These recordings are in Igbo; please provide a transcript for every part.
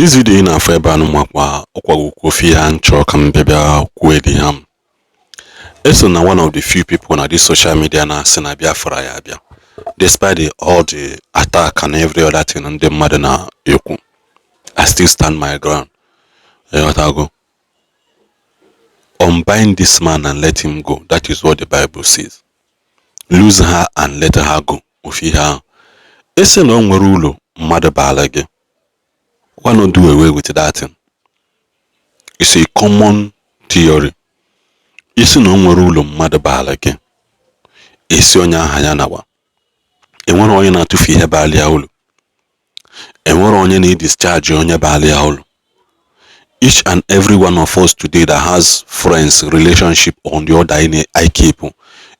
This video in a fair ban makwa okwa kofi and chalk and baby ham. It's na one of the few people on this social media na sena Biafra ya bia. Despite all the attack and every other thing and the mother na yoku, I still stand my ground. Unbind this man and let him go. That is what the Bible says. Lose her and let her go. Ufi her. It's no rule mother balage. Why not do away with that thing? It's a common theory. It's no rule mother balage. It's onye ahanya nawa. Enwere onye na tufi ihe bali aulu. Enwere onye na discharge onye bali aulu. Each and every one of us today that has friends, relationship on the other in IPOB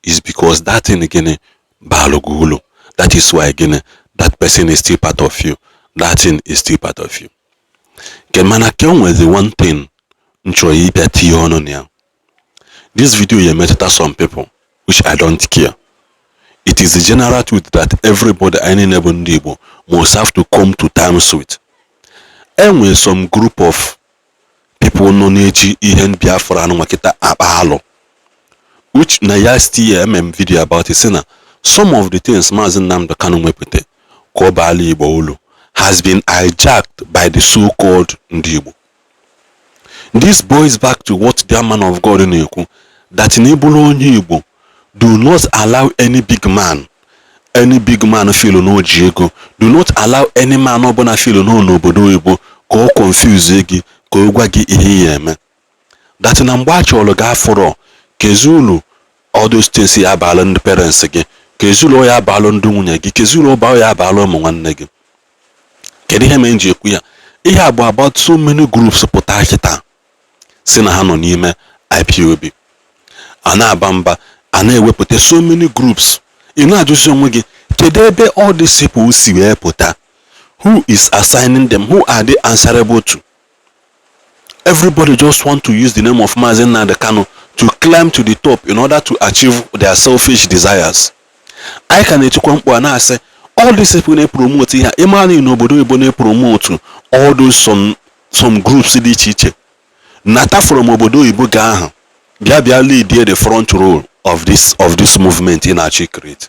is because that thing again balogulu. That is why again that person is still part of you. That thing is still part of you. Kemana was the one thing this video you met some people which I don't care. It is the general truth that everybody any Igbo must have to come to terms with. And with some group of people no neji ihen Biafra no makita abalo, which na still video about it. Some of the things Mazen Nnamdi Kanu Mepete ko bali Igbo ulu has been hijacked by the so-called Igbo. This boils back to what their man of God in Eku, that in Igbo do not allow any big man feel no jigo, do not allow any man no bona feel no nobodo Igbo ko confuse egi ko gwagi ihe yeme. That na mgbachi ologa foro kezulu all those things ya balo ndị parents gị, kezulu ya balo ndị nwunye gị, kezulu ba ya balo ụmụ nwanne gị. Kedu ihe menji ekwu ya? Ihe abụ about so many groups pụta kita si na ha nọ n'ime IPOB. Ana abamba ana ewepụta so many groups. Ị na-ajụzi onwe gị kedu ebe all these people si wee pụta? Who is assigning them? Who are they answerable to? Everybody just want to use the name of Mazen Nnamdi Kanu to climb to the top in order to achieve their selfish desires. I can say all these people they promote here. Imani nobodo Igbo they promote all those some groups in each. Nata from obodo Igbo gaha. Bia lead the front role of this movement in Achi create.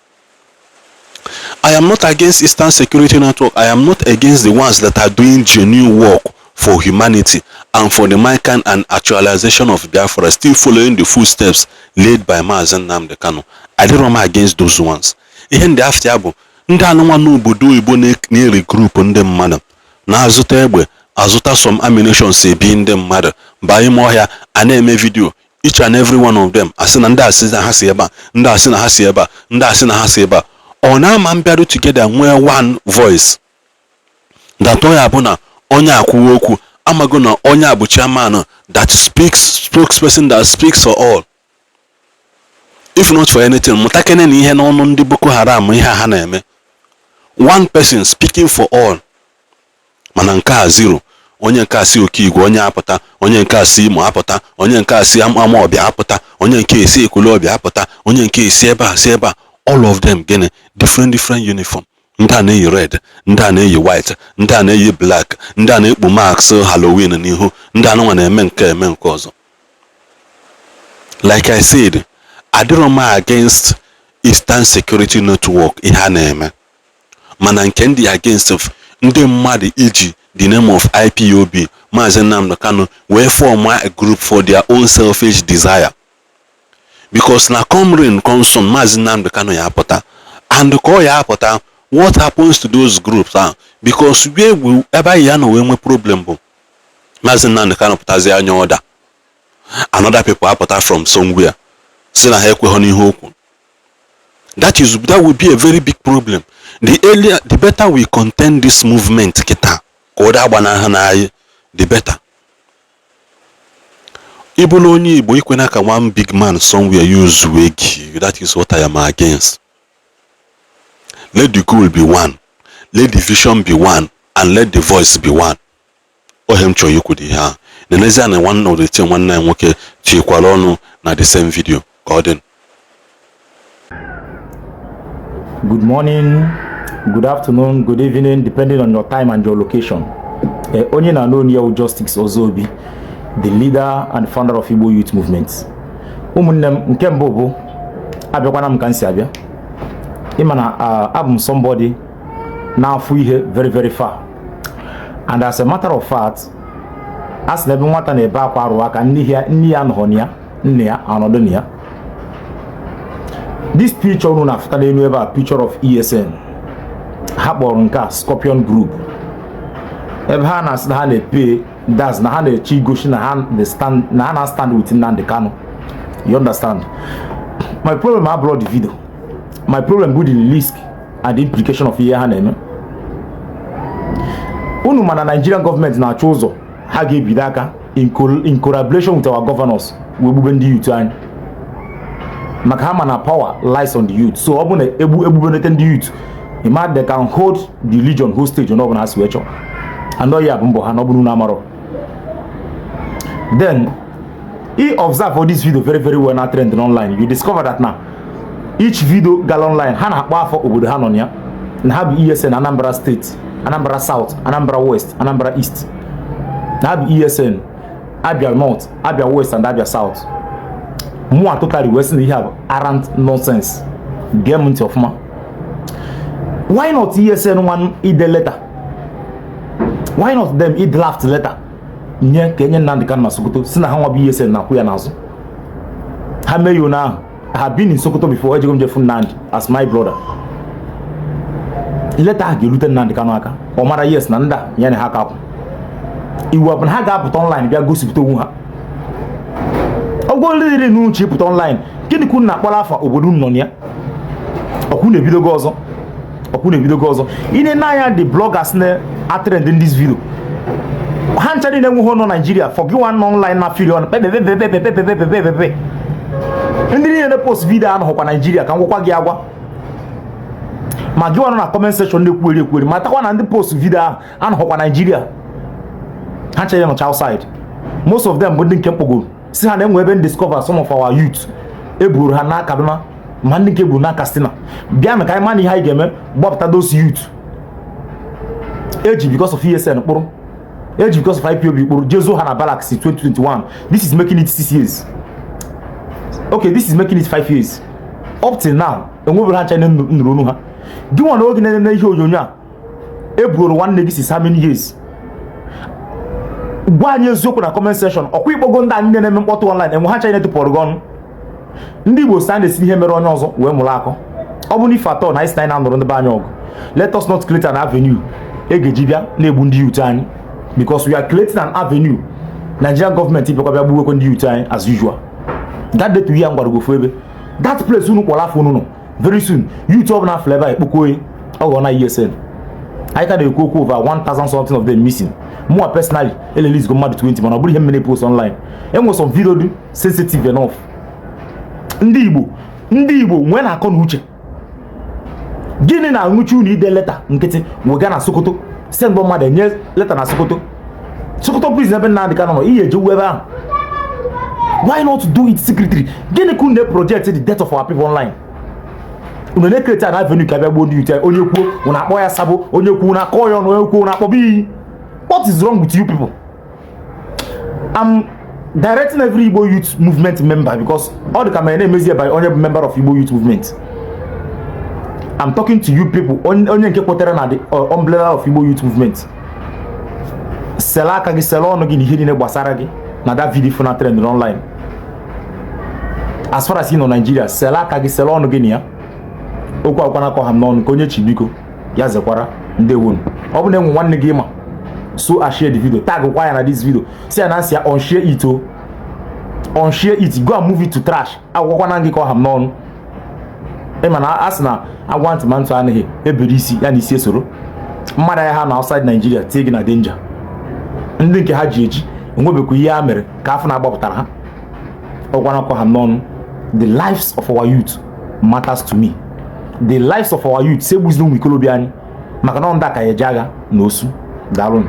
I am not against Eastern Security Network. I am not against the ones that are doing genuine work for humanity and for the mankind and actualization of Biafra, still following the footsteps laid by Mazen Nnamdi Kanu. I don't know against those ones. Even the after abu, ndị anụmanụ obodo Igbo na-regroup ndị mmadụ na-azụta egbe, azụta some ammunition ebi ndị mmadụ baa ime ọhịa a na-eme video each and every one of them asị na ndị asị na ha si ebe a, ndị asị na ha si ebe a, ndị asị na ha si ebe a. Ọ na-ama mbịarụ together nwee one voice that onye abụ na onye akwụwa okwu amago na onye abụ chairman that spokesperson that speaks for all. If not for anything, mutakene ni ihe n'ọnụ ndị Boko Haram ihe ha na-eme. One person speaking for all. Mana nke a zero. Onye nke a si Okigwe onye apụta, onye nke a si Imo apụta, onye nke a si Amawbia apụta, onye nke si Ekulobia apụta, onye nke si ebe a si ebe a. All of them gene different uniform. Ndị a na-eyi red, ndị a na-eyi white, ndị a na-eyi black, ndị a na-ekpu marks Halloween n'ihu, ndị a nwa na-eme nke ọzọ. Like I said, I don't know against Eastern Security Network ihe a na-eme. Mana nke ndị against of ndị mmadụ iji the name of IPOB, Mazen Nnamdi Kanu, wee form a group for their own selfish desire. Because na come rain come sun, Mazen Nnamdi Kanu ya apụta. And ko ya apụta, what happens to those groups? Because we will ever ya no we problem bo. Mazen Nnamdi Kanu pụtazi anya order. Another people apụta from somewhere. Say na ha ekweghị n'ihe okwu. That would be a very big problem. The better we contend this movement kita, the better. Ibolo onye Igbo ikwena ka one big man somewhere use wig. That is what I am against. Let the goal be one, let the vision be one, and let the voice be one. Ohem choyukudi ha. Nenezi ane one of the thing one na nwoke chikwala ọnụ na the same video. Gordon. Good morning, good afternoon, good evening, depending on your time and your location. onye na know near Justice Ozobi, the leader and founder of Igbo Youth Movement. Umunnem nke mbụ bụ abịakwana m ka nsi abịa. Imana abum somebody na afu ihe very far. And as a matter of fact, as na ebe nwata na ebe akwa arụ aka nni ya nọ ya, nne ya anọdụ na ya. This picture unu na-afụta n'elu ebe a picture of ESN. Ha kpọrọ nke a Scorpion Group. Ebe ha na-asị na ha na-epe that's na ha na-eche igoshi na ha stand with Nnamdi Kanu. You understand? My problem I brought the video. My problem with the risk and the implication of ihe ha na-eme. Unu mana Nigerian government na-achọ ụzọ ha ga-ebido aka in collaboration with our governors we gbube ndị youth anyị. Maka ha mana power lies on the youth. So ọ bụ na egbubelete ndị youth, imagine they can hold the religion hostage on ha si wee chọọ. And ya bụ mbọ ha na ọ bụrụ na amaro. Then he observe for this video very well na trending online. You discover that now each video gal online ha na-akpọ afọ obodo ha nọ ya na ha bụ ESN Anambra State, Anambra South, Anambra West, Anambra East. Na ha bụ ESN Abia North, Abia West and Abia South. More totally West na ihe bụ arrant nonsense. Game ntị ọfụma. Why not ESN one ide letter? Why not them id draft letter? Nye Kenya Nnamdi Kanu na Sokoto si na ha nwa bụ ESN na kwụ ya n'azụ. Ha mee yo na I have been in Sokoto before. Ejegom Jefu Nnamdi as my brother. Letter ha ga-erute Nnamdi Kanu aka. Ọ mara yes na nda ya na ha kapụ. Iwu ọbụla ha ga-apụta online bịa gosipụta onwe ha. Ọgwụ liri n'uche pụta online. Gịnị ka unu na-akpọrọ afa obodo unu nọ ya? Ọkwụ na-ebidogo ọzọ. Ọkwụ na-ebidogo ọzọ. Ine na-anya the bloggers na-atrend in this video. Ha ncha niile enweghị nọ Nigeria forgive one online na firi on pepepepepepepepepepepe. Ndị niile na-post video ahụ hụkwa Nigeria ka ngwakwa gị agwa. Ma gị nọ na comment section na-ekwueri ma takwa na ndị post video ahụ hụkwa Nigeria. Ha ncha ya nọcha outside. Most of them bụ ndị nke mkpogoro. Si ha na-enwe ebe discover some of our youth. Eburu ha na Kaduna ma ndị nke bụ na Katsina. Bịa na ka anyị mana ihe anyị ga-eme gbapụta those youth. Eji because of ESN kpụrụ. Eji because of IPOB kpụrụ. Jezo ha na Balaxy 2021. This is making it 6 years. Okay, this is making it 5 years. Up till now, enwebere ha China nụrụ onu ha. Gị nwa na oge na ihe onyonyo a eburu nwanne gị since how many years? Gwa anyị eziokwu na comment section. Ọkwa ikpogo ndị anyị na-eme mkpọtụ online enwe ha China tụpụrụ gị ọnụ. Ndị Igbo stand esi ihe mere onye ọzọ wee mụrụ akọ. Ọ bụ n'ife atọ na isi na nụrụ ndị be anyị ọgụ. Let us not create an avenue egeji bịa na-egbu ndị youth anyị because we are creating an avenue. Nigerian government ibekwa bịa gbuwekwe ndị youth anyị as usual. That day to hear ngwara go ebe. That place unu kpọrọ afọ unu nọ. Very soon youth ọbụla flavor ekpokoe ọgọ na ESN. I can ekwu okwu over 1,000 something of them missing. More personally release go mmadụ 20 mana ọ bụrụ ihe mmene post online. Enwe some video dị sensitive enough. Ndị Igbo nwee na akọ na uche. Gịnị na nwuchi unu ide leta nkịtị wega na Sokoto send bụ mmadụ enye leta na Sokoto prison ebe Nnamdi Kanu nọ ihe ejewu ebe ahụ. Why not do it secretly? Gịnị ka unu project the death of our people online? Unu na-create an avenue ka bịa gbuo ndị youth onye kwuo unu akpọ ya sabo onye kwuo na akọ ya ọnụ onye kwuo na akpọ bi. What is wrong with you people? I'm directing every Igbo youth movement member because all the camera name is here by only member of Igbo youth movement. I'm talking to you people onye nke kwotere na the umbrella of Igbo youth movement. Sela aka gị sela ọnụ gị na ihe niile gbasara gị na that video funa trend online. As far as you know Nigeria, sela aka gị sela ọnụ gị na ya. Okwu akwụkwọ na-akọ ha n'ọnụ ka onye chibiko ya zekwara ndewo. Ọ bụ na enwe nwanne gị ma so I share the video tag kwa ya na this video say na say on share it on share it go and move it to trash agwakwa na ngị ka ha n'ọnụ. Mana asị agwa ntị ma ntụ anaghị ebere isi ya na isi esoro mmadụ ya ha na outside Nigeria tie gị na danger. Ndị nke ha ji eji enwebekwa ihe ha mere ka afọ na-agbapụtara ha ọgwa na ha n'ọnụ. The lives of our youth matters to me. The lives of our youth segbuzina ụmụ ikolobịa anyị maka na ọ ndị aka ya eji agha na osu. Daalụ.